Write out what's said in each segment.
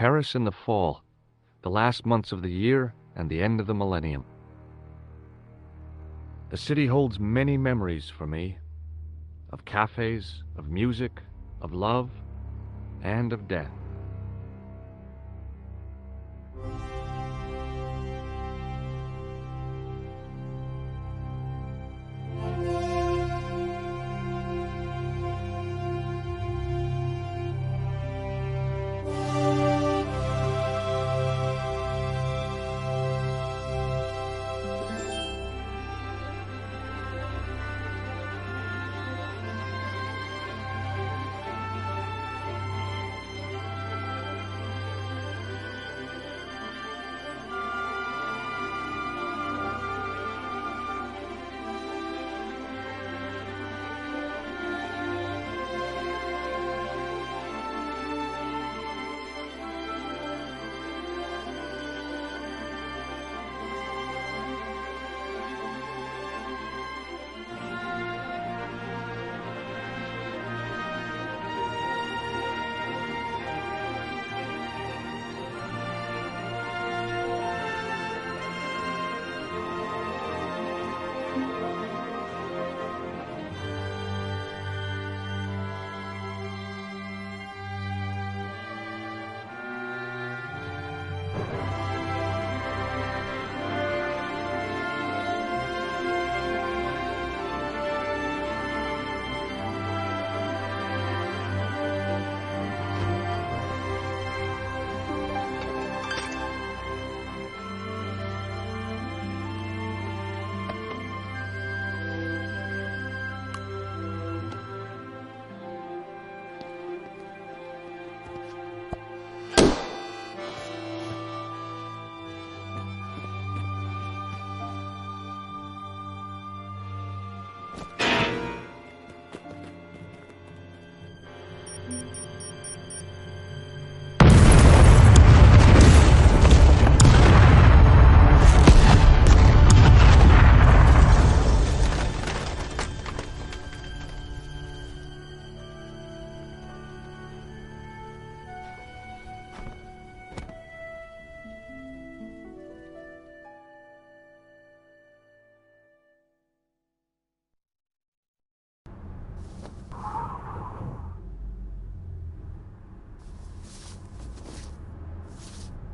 Paris in the fall, the last months of the year and the end of the millennium. The city holds many memories for me, of cafes, of music, of love, and of death.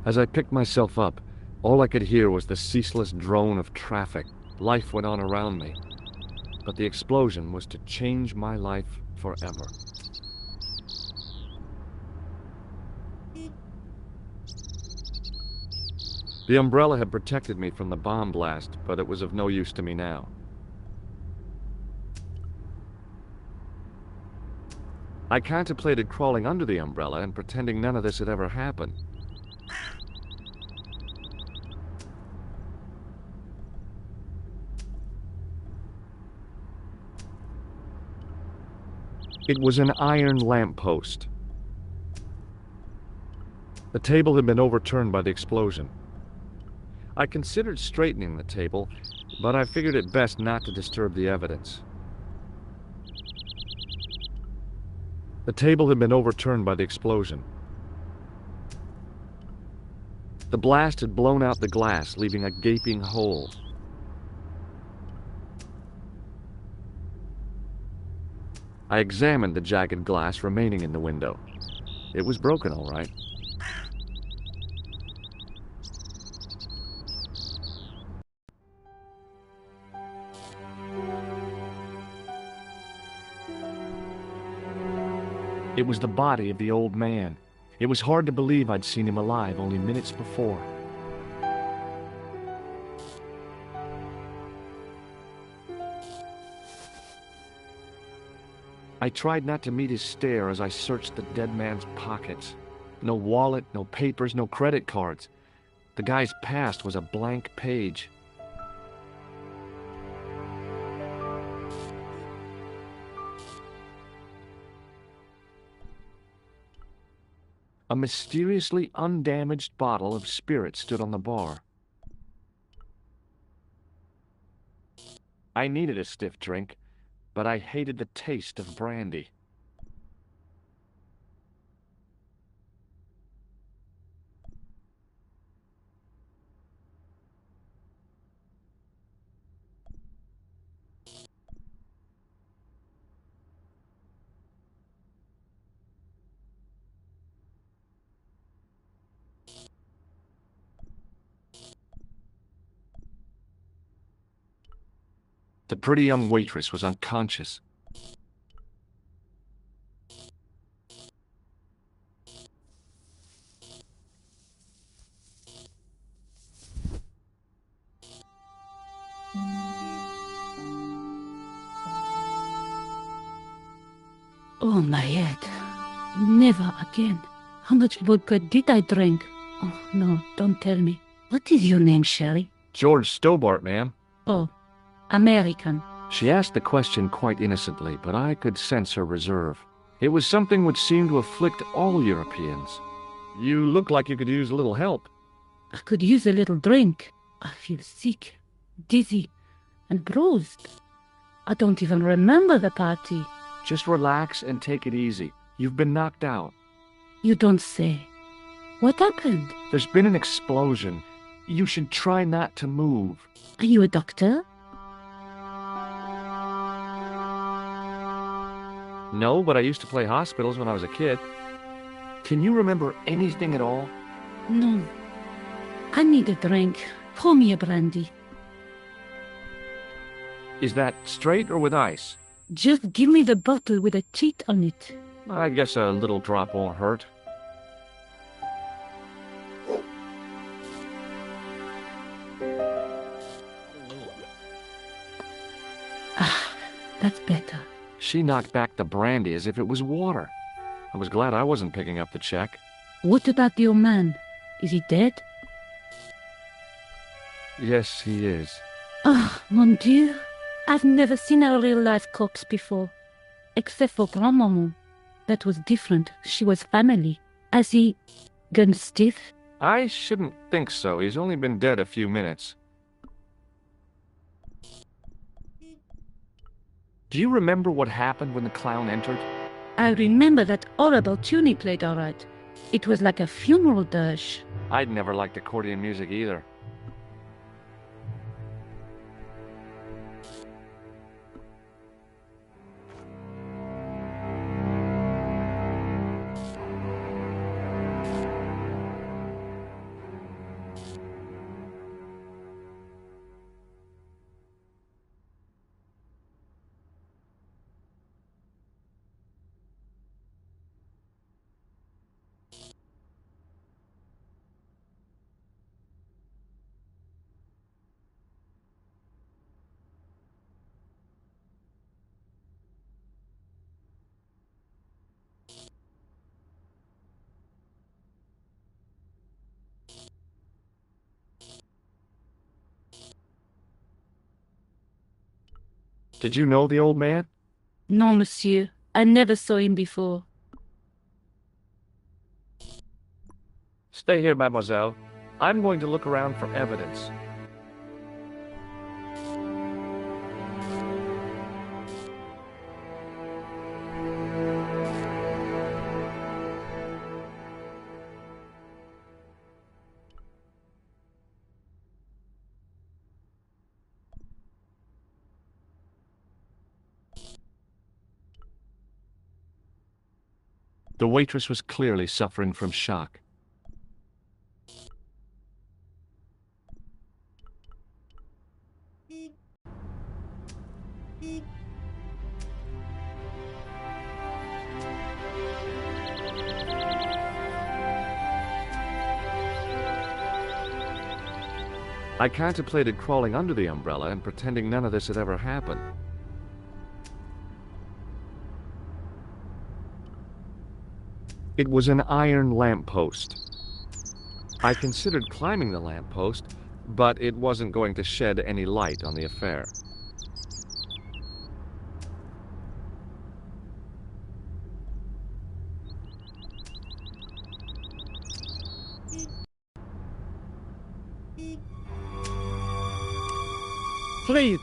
As I picked myself up, all I could hear was the ceaseless drone of traffic. Life went on around me, but the explosion was to change my life forever. The umbrella had protected me from the bomb blast, but it was of no use to me now. I contemplated crawling under the umbrella and pretending none of this had ever happened. It was an iron lamppost. The table had been overturned by the explosion. I considered straightening the table, but I figured it best not to disturb the evidence. The table had been overturned by the explosion. The blast had blown out the glass, leaving a gaping hole. I examined the jagged glass remaining in the window. It was broken, all right. It was the body of the old man. It was hard to believe I'd seen him alive only minutes before. I tried not to meet his stare as I searched the dead man's pockets. No wallet, no papers, no credit cards. The guy's past was a blank page. A mysteriously undamaged bottle of spirit stood on the bar. I needed a stiff drink, but I hated the taste of brandy. The pretty young waitress was unconscious. Oh, my head. Never again. How much vodka did I drink? Oh, no, don't tell me. What is your name, Sherry? George Stobart, ma'am. Oh, American. She asked the question quite innocently, but I could sense her reserve. It was something which seemed to afflict all Europeans. You look like you could use a little help. I could use a little drink. I feel sick, dizzy, and bruised. I don't even remember the party. Just relax and take it easy. You've been knocked out. You don't say. What happened? There's been an explosion. You should try not to move. Are you a doctor? No, but I used to play hospitals when I was a kid. Can you remember anything at all? No. I need a drink. Pour me a brandy. Is that straight or with ice? Just give me the bottle with a cheat on it. I guess a little drop won't hurt. Ah, that's better. She knocked back the brandy as if it was water. I was glad I wasn't picking up the check. What about your man? Is he dead? Yes, he is. Ah, mon Dieu. I've never seen a real-life corpse before. Except for Grandmaman. That was different. She was family. Has he gone stiff? I shouldn't think so. He's only been dead a few minutes. Do you remember what happened when the clown entered? I remember that horrible tune he played all right. It was like a funeral dirge. I'd never liked accordion music either. Did you know the old man? No, monsieur. I never saw him before. Stay here, mademoiselle. I'm going to look around for evidence. The waitress was clearly suffering from shock. I contemplated crawling under the umbrella and pretending none of this had ever happened. It was an iron lamppost. I considered climbing the lamppost, but it wasn't going to shed any light on the affair. Please,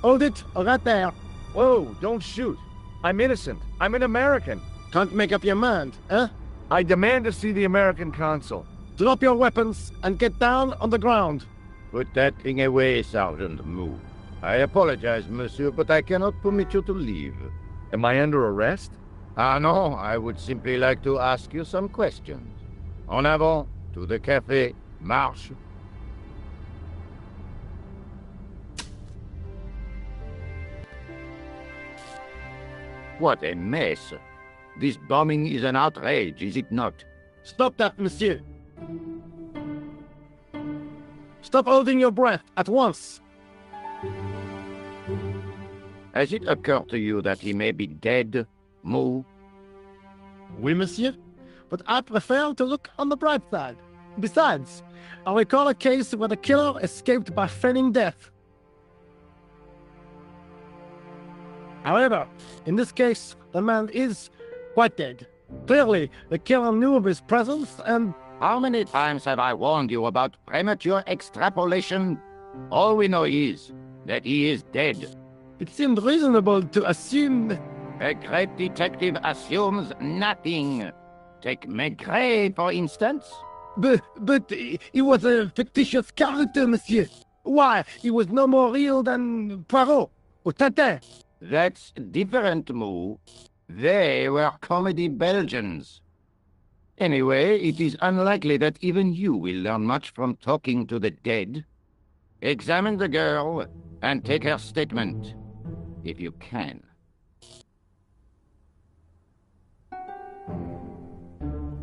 hold it right there. Whoa, don't shoot. I'm innocent. I'm an American. Can't make up your mind, eh? I demand to see the American consul. Drop your weapons and get down on the ground. Put that thing away, Sergeant. Move. I apologize, monsieur, but I cannot permit you to leave. Am I under arrest? Ah, no, I would simply like to ask you some questions. En avant, to the café, marche. What a mess. This bombing is an outrage, is it not? Stop that, monsieur. Stop holding your breath at once. Has it occurred to you that he may be dead, Moo? Oui, monsieur. But I prefer to look on the bright side. Besides, I recall a case where the killer escaped by feigning death. However, in this case, the man is quite dead. Clearly, the killer knew of his presence and... How many times have I warned you about premature extrapolation? All we know is that he is dead. It seemed reasonable to assume... A great detective assumes nothing. Take Maigret, for instance. But he was a fictitious character, monsieur. Why, he was no more real than Poirot or Tintin. That's different, Moo. They were comedy Belgians. Anyway, it is unlikely that even you will learn much from talking to the dead. Examine the girl and take her statement, if you can.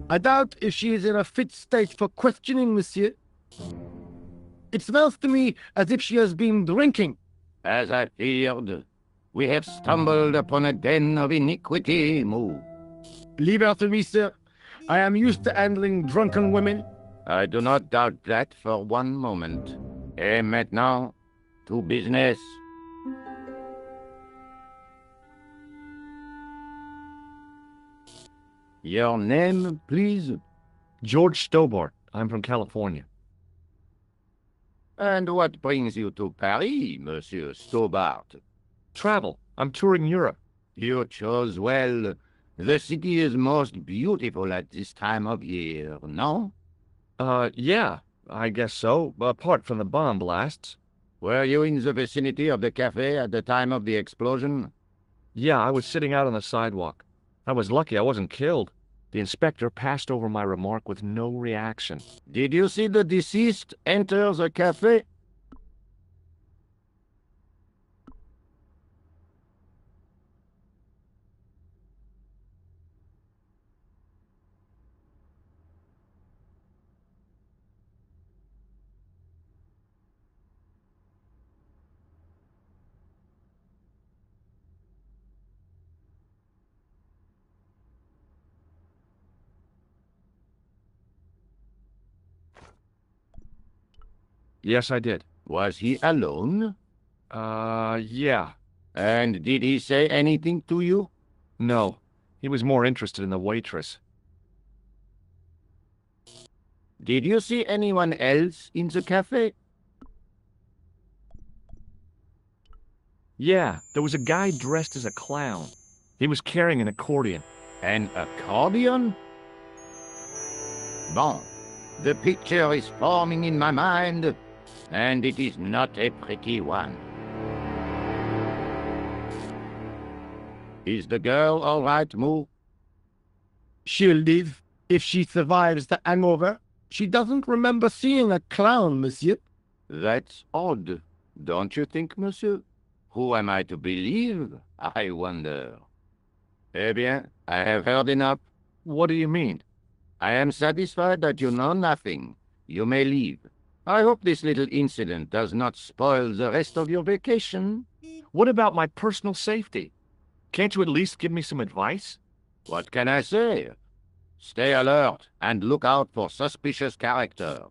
I doubt if she is in a fit state for questioning, monsieur. It smells to me as if she has been drinking. As I feared, we have stumbled upon a den of iniquity, Moo. Leave her to me, sir. I am used to handling drunken women. I do not doubt that for one moment. Et maintenant, to business. Your name, please? George Stobart. I'm from California. And what brings you to Paris, Monsieur Stobart? Travel. I'm touring Europe. You chose well. The city is most beautiful at this time of year, no? Yeah, I guess so, apart from the bomb blasts. Were you in the vicinity of the cafe at the time of the explosion? Yeah, I was sitting out on the sidewalk. I was lucky I wasn't killed. The inspector passed over my remark with no reaction. Did you see the deceased enter the cafe? Yes, I did. Was he alone? Yeah. And did he say anything to you? No. He was more interested in the waitress. Did you see anyone else in the cafe? Yeah, there was a guy dressed as a clown. He was carrying an accordion. An accordion? Bon, the picture is forming in my mind, and it is not a pretty one. Is the girl all right, Moo? She'll live if she survives the hangover. She doesn't remember seeing a clown, monsieur. That's odd, don't you think, monsieur? Who am I to believe, I wonder? Eh bien, I have heard enough. What do you mean? I am satisfied that you know nothing. You may leave. I hope this little incident does not spoil the rest of your vacation. What about my personal safety? Can't you at least give me some advice? What can I say? Stay alert and look out for suspicious characters.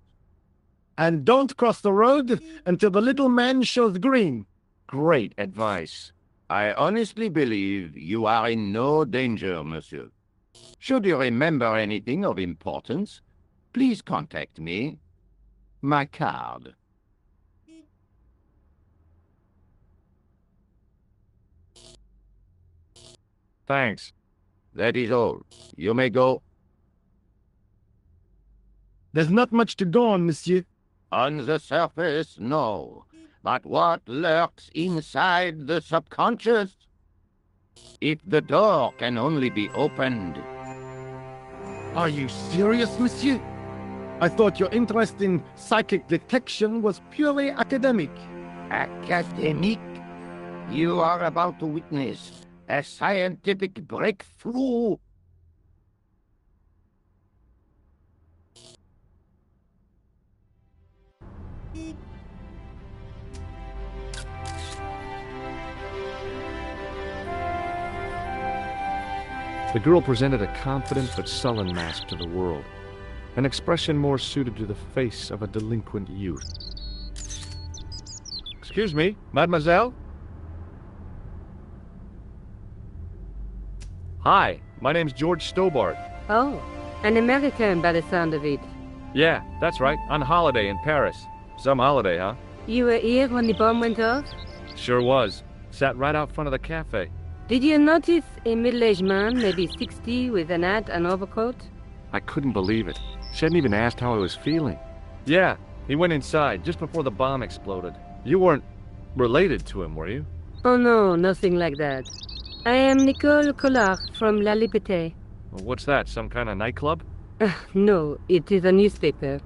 And don't cross the road until the little man shows green. Great advice. I honestly believe you are in no danger, monsieur. Should you remember anything of importance, please contact me. My card. Thanks. That is all. You may go. There's not much to go on, monsieur. On the surface, no. But what lurks inside the subconscious? If the door can only be opened. Are you serious, monsieur? I thought your interest in psychic detection was purely academic. Academic? You are about to witness A scientific breakthrough. The girl presented a confident but sullen mask to the world, an expression more suited to the face of a delinquent youth. Excuse me, mademoiselle? Hi, my name's George Stobart. Oh, an American by the sound of it. Yeah, that's right, on holiday in Paris. Some holiday, huh? You were here when the bomb went off? Sure was. Sat right out front of the cafe. Did you notice a middle-aged man, maybe 60, with an hat and overcoat? I couldn't believe it. She hadn't even asked how I was feeling. Yeah, he went inside just before the bomb exploded. You weren't related to him, were you? Oh no, nothing like that. I am Nicole Collard from La Liberté. Well, what's that, some kind of nightclub? No, it is a newspaper.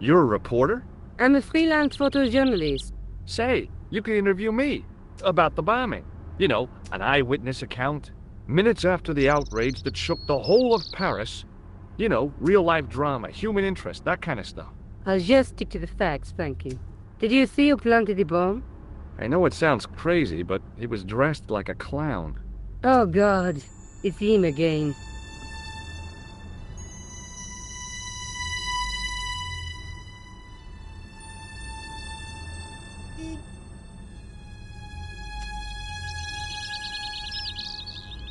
You're a reporter? I'm a freelance photojournalist. Say, you could interview me about the bombing. You know, an eyewitness account. Minutes after the outrage that shook the whole of Paris. You know, real-life drama, human interest, that kind of stuff. I'll just stick to the facts, thank you. Did you see who planted the bomb? I know it sounds crazy, but he was dressed like a clown. Oh God, it's him again.